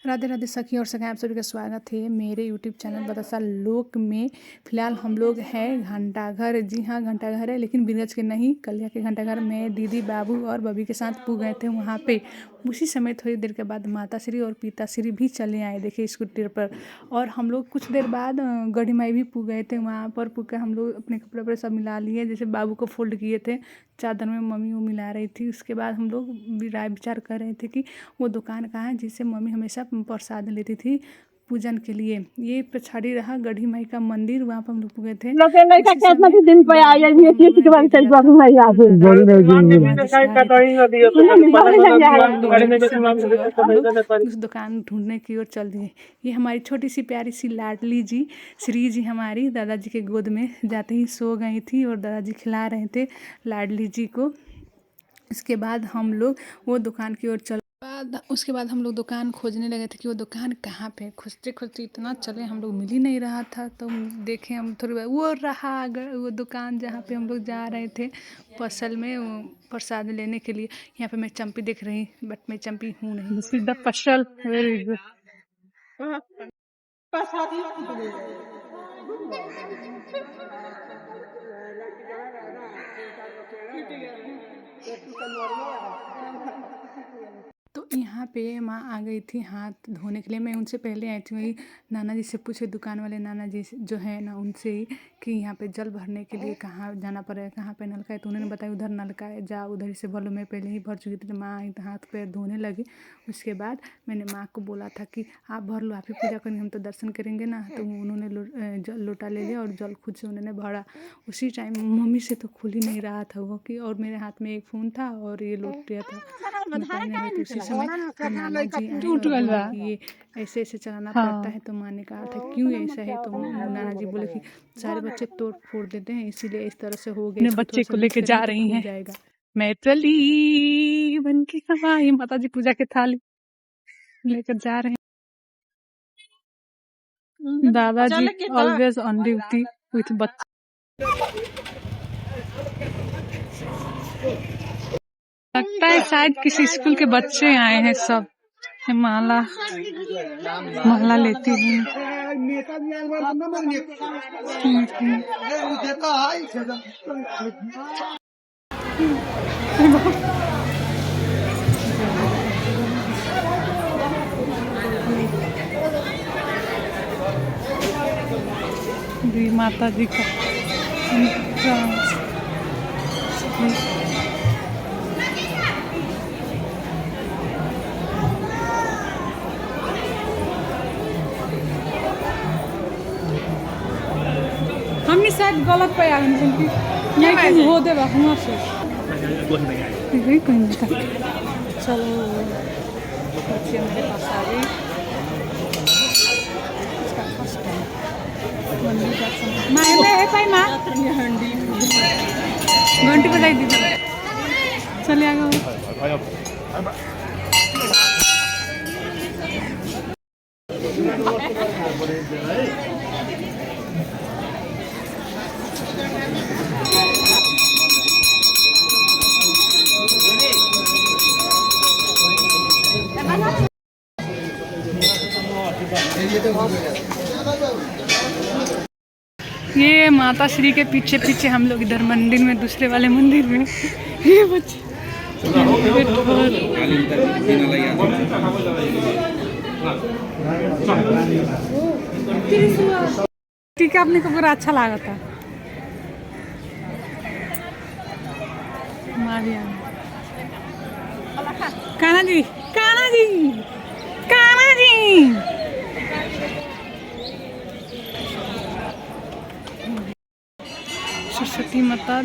राधे राधे सखी और सखा, आप सभी का स्वागत है मेरे यूट्यूब चैनल बतासा लोक में। फिलहाल हम लोग हैं घंटाघर। जी हाँ, घंटाघर है, लेकिन बिरगज के नहीं, कलिया के घंटाघर में दीदी बाबू और बबी के साथ पू गए थे वहाँ पे। उसी समय थोड़ी देर के बाद माता श्री और पिताश्री भी चले आए, देखिए स्कूटर पर। और हम लोग कुछ देर बाद गढ़ी माई भी पू गए थे। वहाँ पर पू के हम लोग अपने कपड़े वपड़े सब मिला लिए, जैसे बाबू को फोल्ड किए थे, चादर में मम्मी वो मिला रही थी। उसके बाद हम लोग राय विचार कर रहे थे कि वो दुकान कहाँ है जिससे मम्मी हमेशा प्रसाद लेती थी पूजन के लिए। ये पछाड़ी रहा गढ़ी माई का मंदिर, वहाँ पर हम लोग गए थे। उसी समय दिन पे आ बाबू को हम लोगों ने दे दिया था उस दुकान ढूंढने की ओर चल दिए। ये हमारी छोटी सी प्यारी सी लाडली जी श्री जी हमारी दादाजी के गोद में जाते ही सो गई थी और दादाजी खिला रहे थे लाडली जी को। इसके बाद हम लोग वो दुकान की ओर चल उसके बाद हम लोग दुकान खोजने लगे थे कि वो दुकान कहाँ पे। खोजते खोजते इतना चले हम लोग, मिल ही नहीं रहा था। तो देखें हम थोड़ी बार, वो रहा अगर वो दुकान जहाँ पे हम लोग जा रहे थे फसल में वो प्रसाद लेने के लिए। यहाँ पे मैं चंपी देख रही, बट मैं चंपी हूँ नहीं। दिस इज द फसल, वेरी गुड। तो यहाँ पे माँ आ गई थी हाथ धोने के लिए। मैं उनसे पहले आई थी, वही नाना जी से पूछे, दुकान वाले नाना जी जो है ना, उनसे ही कि यहाँ पे जल भरने के लिए कहाँ जाना पड़ेगा, कहाँ पे नलका है। तो उन्होंने बताया उधर नलका है, जा उधर से भर लो। मैं पहले ही भर चुकी थी। तो माँ आई तो हाथ पैर धोने लगी। उसके बाद मैंने माँ को बोला था कि आप भर लो, आप ही पूजा करेंगे, हम तो दर्शन करेंगे ना। तो उन्होंने जल लोटा ले लिया और जल खुद से उन्होंने भरा। उसी टाइम मम्मी से तो खुल ही नहीं रहा था वो कि, और मेरे हाथ में एक फ़ोन था और ये लोट गया था। मैं पानी नहीं रही थी उसी समय। तो नाना जी आए और बोले कि ये ऐसे ऐसे चलाना पड़ता है। तो माँ ने कहा था क्यों ऐसा है। तो नाना जी बोले कि सारे बच्चे तोड़ फोड़ देते हैं, इसीलिए इस तरह से हो गया। अपने बच्चे को लेके जा रही हैं जाएगा। मैं चली बन की हवाई, माता जी पूजा के थाली लेकर जा रहे हैं। दादाजी ऑलवेज ऑन ड्यूटी विथ बच्चे। लगता है शायद किसी स्कूल के बच्चे आए हैं सब। माला माला लेती हूँ। माता जी का हमने शायद गलत पे आ गए क्योंकि नहीं कहीं हो देगा वहाँ से यही कहीं तक। चलो बच्चे मेरे पास आ गई। इसका फर्स्ट टाइम मंदिर दर्शन माँ है भाई। माँ घंटी बजाई दी चले आ गए। ये माता श्री के पीछे पीछे हम लोग इधर मंदिर में, दूसरे वाले मंदिर में। ये बच्चे टीका अपने को पूरा अच्छा लगा था। कान्हा जी, कान्हा जी, कान्हा जी। सरस्वती माता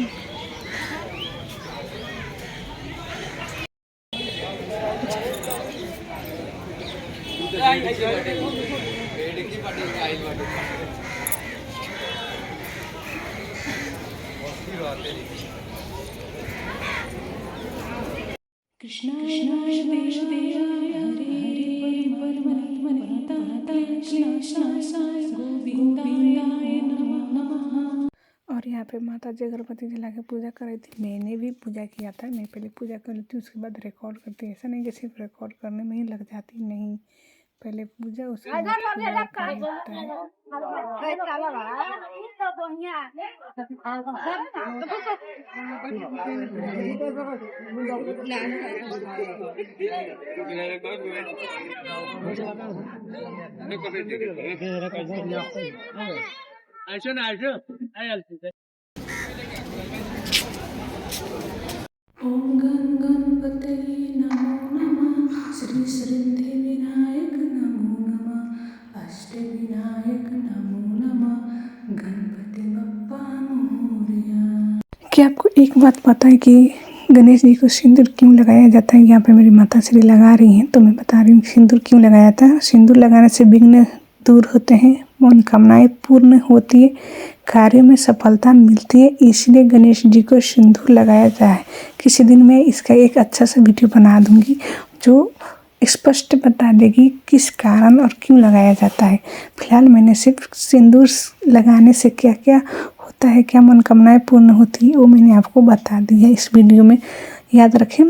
कृष्णा कृष्णा हरे परमात्मा कृष्णाय गोविंदाय नमः। और यहाँ पे माता जी अगरबत्ती जला के पूजा कर रही थी। मैंने भी पूजा किया था। मैं पहले पूजा कर लेती हूँ, उसके बाद रिकॉर्ड करती हूँ। ऐसा नहीं कि सिर्फ रिकॉर्ड करने में ही लग जाती, नहीं, पहले पूजा उसके बाद पूजा काम होता है। ओम गण गणपतये नमो नमः, श्री सिद्धि विनायक नमो नमः, अष्ट विनायक नमो नमः, गणपति बप्पा मोरया। क्या आपको एक बात पता है कि गणेश जी को सिंदूर क्यों लगाया जाता है? यहाँ पे मेरी माता श्री लगा रही हैं तो मैं बता रही हूँ सिंदूर क्यों लगाया जाता है। सिंदूर लगाने से विघ्न दूर होते हैं, मनोकामनाएं पूर्ण होती है, कार्यों में सफलता मिलती है, इसलिए गणेश जी को सिंदूर लगाया जाए। किसी दिन मैं इसका एक अच्छा सा वीडियो बना दूंगी जो स्पष्ट बता देगी किस कारण और क्यों लगाया जाता है। फिलहाल मैंने सिर्फ सिंदूर लगाने से क्या क्या होता है, क्या मनोकामनाएं पूर्ण होती है, वो मैंने आपको बता दी है इस वीडियो में। याद रखें,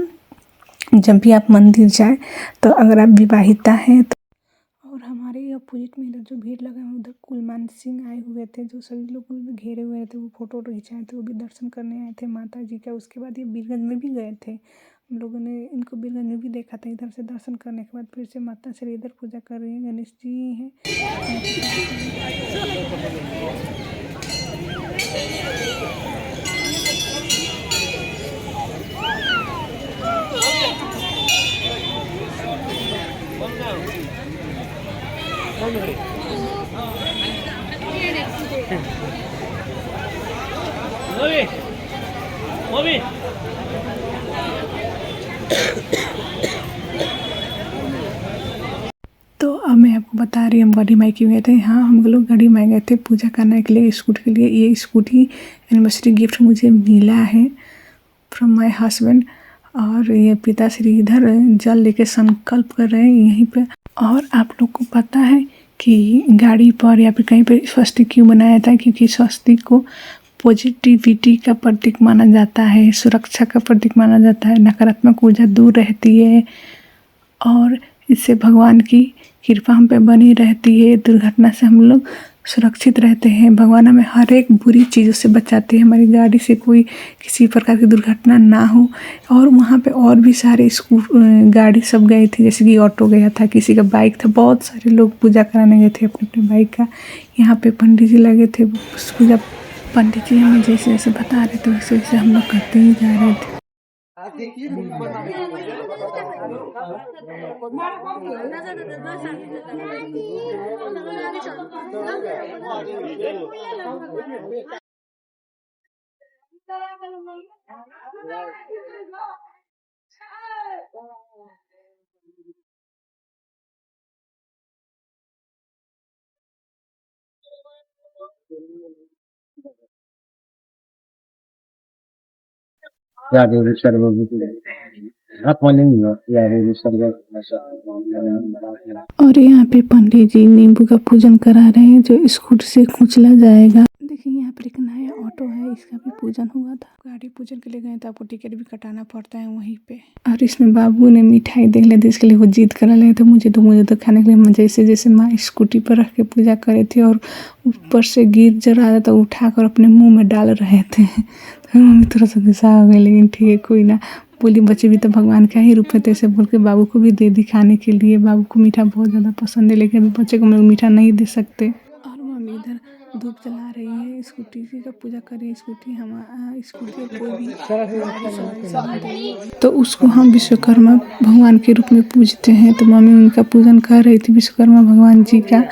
जब भी आप मंदिर जाए तो अगर आप विवाहिता हैं तो। और हमारे अपोजिट में इधर जो भीड़ लगा है उधर कुलमान सिंह आए हुए थे, जो सभी लोग घेरे हुए थे, वो फोटो खिंचाए थे, वो भी दर्शन करने आए थे माता जी का। उसके बाद ये बीरगंज में भी गए थे, हम लोगों ने इनको बीरगंज में भी देखा था। इधर से दर्शन करने के बाद फिर से माता श्री इधर पूजा कर रही है। गणेश जी हैं। तो अब मैं आपको बता रही हूँ हम गढ़ी माई क्यों गए थे। हाँ, हम लोग गढ़ी माई गए थे पूजा करने के लिए, स्कूटी के लिए। ये स्कूटी एनिवर्सरी गिफ्ट मुझे मिला है फ्रॉम माय हस्बैंड। और ये पिताश्री इधर जल लेके संकल्प कर रहे हैं यहीं पे। और आप लोग को पता है कि गाड़ी पर या फिर कहीं पर स्वस्तिक क्यों बनाया जाता है? क्योंकि स्वस्तिक को पॉजिटिविटी का प्रतीक माना जाता है, सुरक्षा का प्रतीक माना जाता है, नकारात्मक ऊर्जा दूर रहती है और इससे भगवान की कृपा हम पे बनी रहती है। दुर्घटना से हम लोग सुरक्षित रहते हैं। भगवान हमें हर एक बुरी चीज़ों से बचाते हैं, हमारी गाड़ी से कोई किसी प्रकार की दुर्घटना ना हो। और वहाँ पे और भी सारे गाड़ी सब गए थे, जैसे कि ऑटो गया था, किसी का बाइक था, बहुत सारे लोग पूजा कराने गए थे अपने अपने बाइक का। यहाँ पे पंडित जी लगे थे पूजा। पंडित जी हमें जैसे जैसे बता रहे थे वैसे वैसे हम लोग करते ही जा रहे थे। और यहाँ पे पंडित जी नींबू का पूजन करा रहे हैं जो स्कूटी से कुचला जाएगा। देखिए यहाँ पर एक नया ऑटो है, इसका भी पूजन हुआ था। गाड़ी पूजन के लिए गए तो आपको टिकट भी कटाना पड़ता है वहीं पे। और इसमें बाबू ने मिठाई देख लिया, इसके लिए वो जिद कर रहे थे मुझे तो खाने के लिए। जैसे जैसे माँ स्कूटी पर रख के पूजा करे थे और ऊपर से गिर जा रहा था, उठा कर अपने मुँह में डाल रहे थे। तो मम्मी थोड़ा सा गुस्सा हो गई, लेकिन ठीक है कोई ना। बोली बच्चे भी तो भगवान का ही रूप है, तो ऐसे बोल के बाबू को भी दे दी खाने के लिए। बाबू को मीठा बहुत ज़्यादा पसंद है, लेकिन अभी बच्चे को हम लोग मीठा नहीं दे सकते। और मम्मी इधर धूप जला रही है, स्कूटी का पूजा कर रही है। स्कूटी कोई भी तो उसको हम विश्वकर्मा भगवान के रूप में पूजते हैं, तो मम्मी उनका पूजन कर रही थी, विश्वकर्मा भगवान जी का।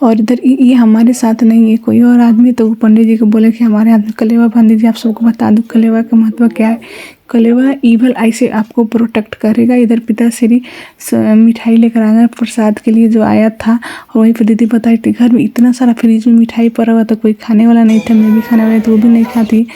और इधर ये हमारे साथ नहीं है, कोई और आदमी। तो वो पंडित जी को बोले कि हमारे हाथ में कलेवा। पंडित जी आप सबको बता दो कलेवा का महत्व क्या है। कलेवा ईवल आई से आपको प्रोटेक्ट करेगा। इधर पिताश्री मिठाई लेकर आ गए प्रसाद के लिए जो आया था। और वहीं पर दीदी बताई थी घर में इतना सारा फ्रिज में मिठाई पड़ा हुआ था, कोई खाने वाला नहीं था। मैं भी खाने वाला तो वो भी नहीं खाती।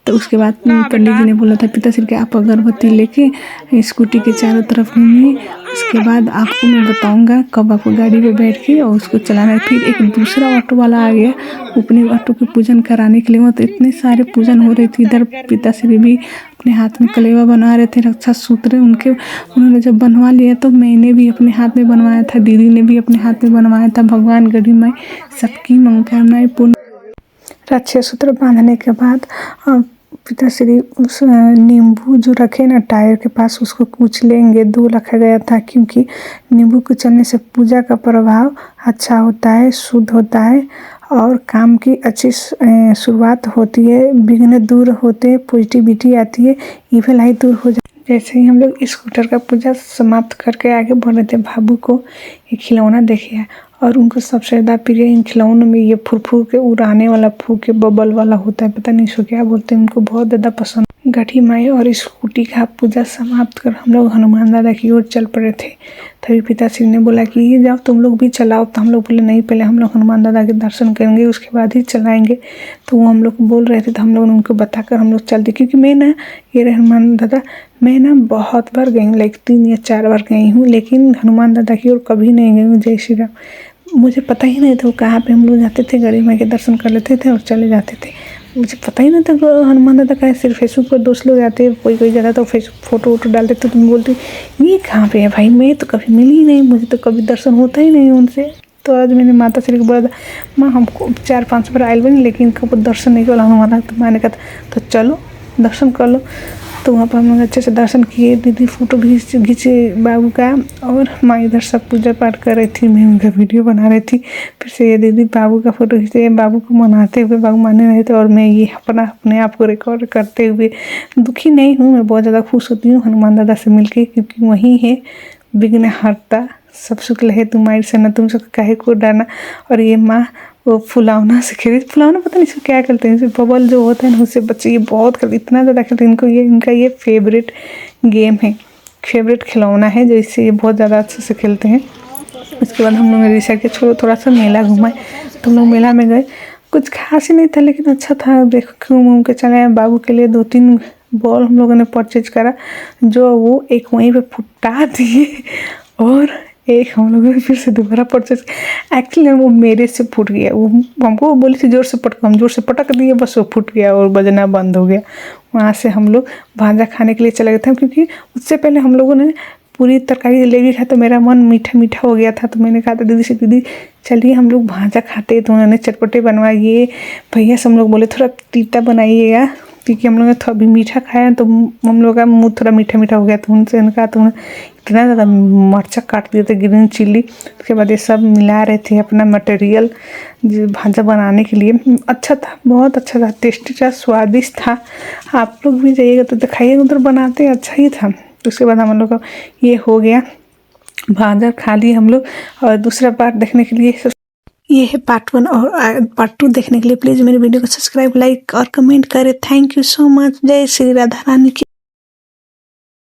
तो उसके बाद पंडित जी ने बोला था पिताश्री के आप अगरबत्ती लेके स्कूटी के चारों तरफ घूमिए, उसके बाद आपको मैं बताऊंगा कब आपको गाड़ी पे बैठ के और उसको चलाना है। फिर एक दूसरा ऑटो वाला आ गया अपने ऑटो की पूजन कराने के लिए। वहाँ तो इतने सारे पूजन हो रही थी। इधर पिताश्री भी अपने हाथ में कलेवा बना रहे थे, रक्षा सूत्र उनके उन्होंने जब बनवा लिया तो मैंने भी अपने हाथ में बनवाया था, दीदी ने भी अपने हाथ में बनवाया था। भगवान गढ़ी माई सबकी मनोकामनाएं पूर्ण। रक्षा सूत्र बांधने के बाद पिताश्री उस नींबू जो रखे ना टायर के पास उसको कुछ लेंगे। 2 रखा गया था क्योंकि नींबू को चलने से पूजा का प्रभाव अच्छा होता है, शुद्ध होता है और काम की अच्छी शुरुआत होती है, विघ्न दूर होते हैं, पॉजिटिविटी आती है, इविल आई दूर हो जाती है। जैसे ही हम लोग स्कूटर का पूजा समाप्त करके आगे बढ़ रहे थे, भाभू को एक खिलौना देखे और उनको सबसे ज़्यादा प्रिय इन खिलौनों में ये फुर के उड़ाने वाला के बबल वाला होता है, पता नहीं इसको क्या बोलते हैं, उनको बहुत ज़्यादा पसंद। गढ़ी माई और स्कूटी का पूजा समाप्त कर हम लोग हनुमान दादा की ओर चल पड़े थे। तभी पिताश्री ने बोला कि ये जाओ तुम लोग भी चलाओ। तो हम लोग बोले नहीं, पहले हम लोग हनुमान दादा के दर्शन करेंगे उसके बाद ही चलाएंगे। तो वो हम लोग बोल रहे थे तो हम लोग ने उनको बताकर हम लोग चलते, क्योंकि मैं ना ये हनुमान दादा मैं ना बहुत बार गई हूँ, लाइक 3 या 4 बार गई हूँ, लेकिन हनुमान दादा की ओर कभी नहीं गई हूँ। जय श्री राम। मुझे पता ही नहीं था वो कहाँ पे हम लोग जाते थे, गढ़ी माई के दर्शन कर लेते थे और चले जाते थे। मुझे पता ही नहीं था हनुमान दादा का है। सिर्फ फेसबुक पर दोस्त लोग आते हैं, कोई जाता तो फोटो वोटो डालते तो तुम बोलती ये कहाँ पे है भाई, मैं तो कभी मिली ही नहीं, मुझे तो कभी दर्शन होता ही नहीं उनसे। तो आज मैंने माता श्री को बोला था माँ हमको 4-5 बार आयल बनी लेकिन कभी दर्शन नहीं किया हनुमान दादा। तो मैंने कहा तो चलो दर्शन कर लो। तो वहाँ पर हम लोग अच्छे से दर्शन किए, दीदी फ़ोटो भी खींचे बाबू का, और माँ इधर सब पूजा पाठ कर रही थी, मैं उनका वीडियो बना रही थी। फिर से ये दीदी बाबू का फ़ोटो खींचे, बाबू को मनाते हुए, बाबू माने नहीं थे और मैं ये अपने आप को रिकॉर्ड करते हुए दुखी नहीं हूँ, मैं बहुत ज़्यादा खुश होती हूँ हनुमान दादा से मिलके, क्योंकि वही है विघ्नहर्ता, सब सुख लहे तुम्हारी सना, तुम सब काहे को डरना। और ये माँ वो फुलावना से खेली, फुलावना पता नहीं इसको क्या करते हैं, बबल जो होता है ना उससे बच्चे ये बहुत खेलते, इतना ज़्यादा खेलते हैं। इनका ये फेवरेट गेम है, फेवरेट खिलौना है, जो इससे ये बहुत ज़्यादा अच्छे से खेलते हैं। उसके बाद हम लोग ने डिसाइड किया छोड़ो थोड़ा सा मेला घुमाए। तो हम लोग मेला में गए, कुछ खास ही नहीं था लेकिन अच्छा था, देखो घूम के चले आए। बाबू के लिए 2-3 बॉल हम लोगों ने परचेज करा, जो वो एक वहीं पे फुटा दिए और एक हम लोगों ने फिर से दोबारा परचेज। एक्चुअली वो मेरे से फूट गया, वो हमको बोली थी जोर से पटक, हम जोर से पटक दिए, बस वो फूट गया और बजना बंद हो गया। वहाँ से हम लोग भांजा खाने के लिए चले गए थे, क्योंकि उससे पहले हम लोगों ने पूरी तरकारी जलेबी खाया तो मेरा मन मीठा मीठा हो गया था। तो मैंने कहा था दीदी से, दीदी चलिए हम लोग भांजा खाते। तो उन्होंने चटपटे बनवाइए, भैया से हम लोग बोले थोड़ा तीता बनाइएगा, क्योंकि हम लोग ने थोड़ा भी मीठा खाया तो हम लोग का मुँह थोड़ा मीठा मीठा हो गया। तो उनसे कहा तो इतना ज़्यादा मिर्चा काट दिए थे, ग्रीन चिल्ली। उसके बाद ये सब मिला रहे थे अपना मटेरियल भांजा बनाने के लिए। अच्छा था, बहुत अच्छा था, टेस्टी था, स्वादिष्ट था। आप लोग भी जाइएगा तो दिखाइएगा, उधर बनाते अच्छा ही था। उसके बाद हम लोग का ये हो गया, भांजा खा लिए हम लोग। और दूसरा पार्ट देखने के लिए ये है पार्ट 1, और पार्ट 2 देखने के लिए प्लीज़ मेरे वीडियो को सब्सक्राइब, लाइक और कमेंट करें। Thank you so much. जय श्री राधा रानी की।